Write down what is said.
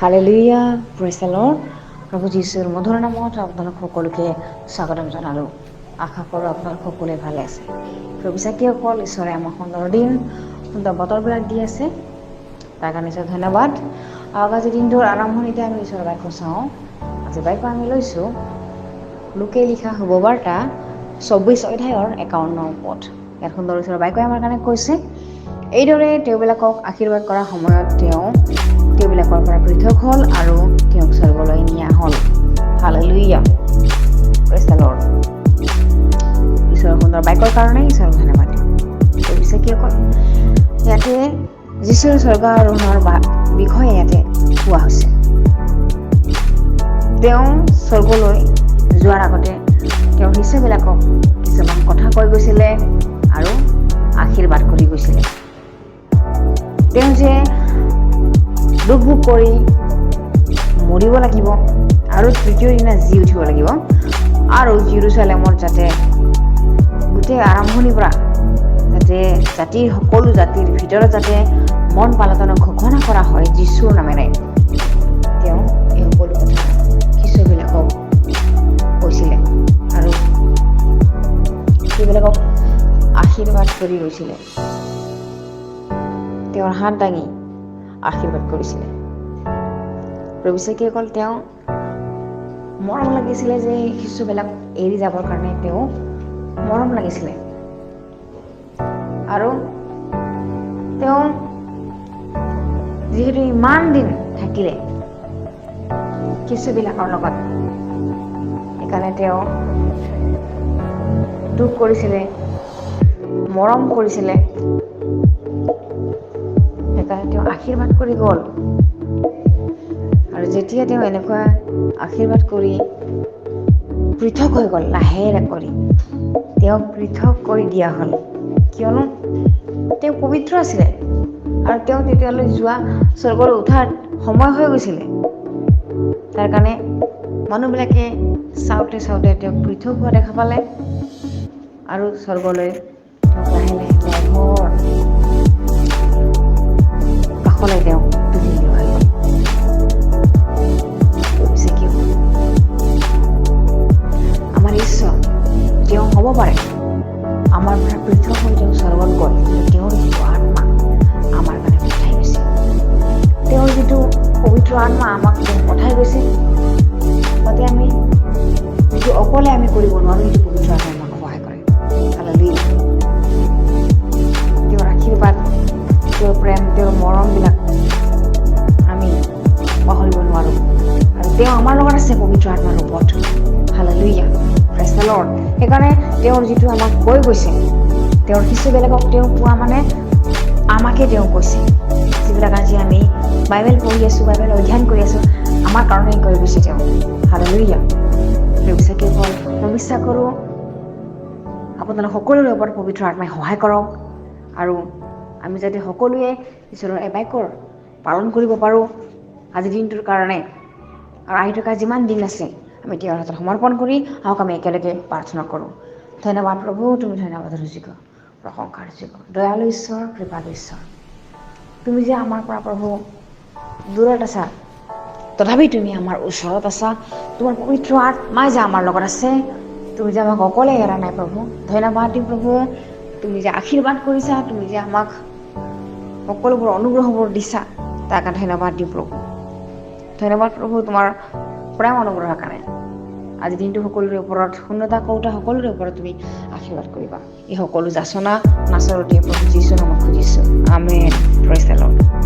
Hallelujah, praise the lord. প্ৰভু যীশুৰ মধুৰ নামত আপোনালোক সকলোকে স্বাগতম জনালোঁ। আশা কৰোঁ আপোনালোক সকলোৱে ভালে আছে। প্ৰভু বিশ্বাসীসকল, ঈশ্বৰে আমাক সুন্দৰ দিন, সুন্দৰ বতৰবিলাক দি আছে, তাৰ কাৰণে ঈশ্বৰ ধন্যবাদ। আজিৰ দিনটোৰ আৰম্ভণিতে আমি ঈশ্বৰৰ বাক্য চাওঁ। আজি বাক্য আমি লৈছোঁ লোকে লিখা শুভবাৰ্তা 24 অধ্যায়ৰ 51 পদ। ইয়াত সুন্দৰ ঈশ্বৰৰ বাক্যই আমাৰ কাৰণে কৈছে, এইদৰে তেওঁবিলাকক আশীৰ্বাদ কৰাৰ সময়ত তেওঁবিলাকৰ পৰা পৃথক হ'ল আৰু তেওঁক স্বৰ্গলৈ নিয়া হ'ল। Hallelujah, praise the lord. ঈশ্বৰৰ সুন্দৰ বাক্যৰ কাৰণে ঈশ্বৰক ধন্যবাদ দিওঁ। বিশ্বাসীসকল, ইয়াতে যীশুৰ স্বৰ্গাৰোহণৰ বিষয়ে ইয়াতে কোৱা হৈছে। তেওঁ স্বৰ্গলৈ যোৱাৰ আগতে তেওঁৰ শিষ্যবিলাকক কিছুমান কথা কৈ গৈছিলে আৰু আশীৰ্বাদ কৰি গৈছিলে। তেওঁ যে দুখ ভোগ কৰি মৰিব লাগিব আৰু তৃতীয় দিনা জি উঠিব লাগিব, আৰু জেৰুজালেমৰ যাতে গোটেই আৰম্ভণিৰ পৰা যাতে সকলো জাতিৰ ভিতৰত যাতে মন পালটনৰ ঘোষণা কৰা হয় যীশুৰ নামেৰে, তেওঁ এই সকলো কথা শিষ্যবিলাকক কৈছিলে আৰু সেইবিলাকক আশীৰ্বাদ কৰি গৈছিলে। তেওঁৰ হাত দাঙি আশীৰ্বাদ কৰিছিলে। প্ৰভু বিশ্বাসীসকল, তেওঁ মৰম লাগিছিলে যে শিষ্যবিলাক এৰি যাবৰ কাৰণে তেওঁ মৰম লাগিছিলে, আৰু তেওঁ যিহেতু ইমান দিন থাকিলে শিষ্যবিলাকৰ লগত, সেইকাৰণে তেওঁ দুখ কৰিছিলে, মৰম কৰিছিলে, সেইকাৰণে তেওঁ আশীৰ্বাদ কৰি গ'ল। আৰু যেতিয়া তেওঁ এনেকুৱা আশীৰ্বাদ কৰি পৃথক হৈ গ'ল, লাহেৰে কৰি তেওঁক পৃথক কৰি দিয়া হ'ল, কিয়নো তেওঁ পবিত্ৰ আছিলে আৰু তেওঁ তেতিয়ালৈ যোৱা স্বৰ্গলৈ উঠাৰ সময় হৈ গৈছিলে। তাৰ কাৰণে মানুহবিলাকে চাওঁতে চাওঁতে তেওঁক পৃথক হোৱা দেখা পালে আৰু স্বৰ্গলৈ তেওঁক লাহে লাহে ঘৰ কাষলৈ তেওঁক তুলি লোৱা হৈ গ'ল। আমাৰ ঈশ্বৰ তেওঁ হ'ব পাৰে আমাৰ পৰা পৃথক হৈ তেওঁ স্বৰ্গত গ'ল, কিন্তু তেওঁৰ যিটো আত্মা আমাৰ কাৰণে পঠাই গৈছে, তেওঁৰ যিটো পবিত্ৰ আত্মা আমাক তেওঁ পঠাই গৈছে, তাতে আমি যিটো অকলে আমি কৰিব নোৱাৰোঁ, সেইটো পবিত্ৰ আত্মাই আমাক সহায় কৰে। হালেলুয়া। তেওঁৰ আশীৰ্বাদ, তেওঁৰ প্ৰেম, তেওঁৰ মৰমবিলাক আমি পাহৰিব নোৱাৰোঁ, আৰু তেওঁ আমাৰ লগত আছে পবিত্ৰ আত্মাৰ ৰূপত। Hallelujah, praise the lord. সেইকাৰণে তেওঁৰ যিটো আমাক কৈ গৈছে, তেওঁৰ শিষ্যবিলাকক তেওঁ কোৱা মানে আমাকে তেওঁ কৈছে। যিবিলাক আজি আমি বাইবেল পঢ়ি আছোঁ, বাইবেল অধ্যয়ন কৰি আছোঁ, আমাৰ কাৰণেই কৈ গৈছে তেওঁ। হালেলুয়া। বিশ্বাসীসকল, মই বিশ্বাস কৰোঁ আপোনালোক সকলোৰে ওপৰত পবিত্ৰ আত্মাই সহায় কৰক, আৰু আমি যাতে সকলোৱে ঈশ্বৰৰ এই বাক্যৰ পালন কৰিব পাৰোঁ আজিৰ দিনটোৰ কাৰণে, আৰু আহি থকা যিমান দিন আছে আমি তেওঁৰ হাতত সমৰ্পণ কৰি আহক আমি একেলগে প্ৰাৰ্থনা কৰোঁ। ধন্যবাদ প্ৰভু, তুমি ধন্যবাদৰ যোগ্য, প্ৰশংসাৰ যোগ্য, দয়ালু ঈশ্বৰ, কৃপালু ঈশ্বৰ। তুমি যে আমাৰ পৰা প্ৰভু দূৰত আছা, তথাপি তুমি আমাৰ ওচৰত আছা। তোমাৰ পবিত্ৰ আত্মাই যে আমাৰ লগত আছে, তুমি যে আমাক অকলে এৰা নাই প্ৰভু। ধন্যবাদ দিওঁ প্ৰভু, তুমি যে আশীৰ্বাদ কৰিছা, তুমি যে আমাক সকলোবোৰ অনুগ্ৰহবোৰ দিছা, তাৰ কাৰণে ধন্যবাদ দিওঁ প্ৰভু। ধন্যবাদ প্ৰভু তোমাৰ প্ৰেম অনুগ্ৰহৰ কাৰণে। আজি দিনটো সকলোৰে ওপৰত, শূন্যতা কওঁতা সকলোৰে ওপৰত তুমি আশীৰ্বাদ কৰিবা। এই সকলো যাচনা নাচৰতে প্ৰভু যীশুৰ নামত খুজিছোঁ, আমেন। Praise the lord.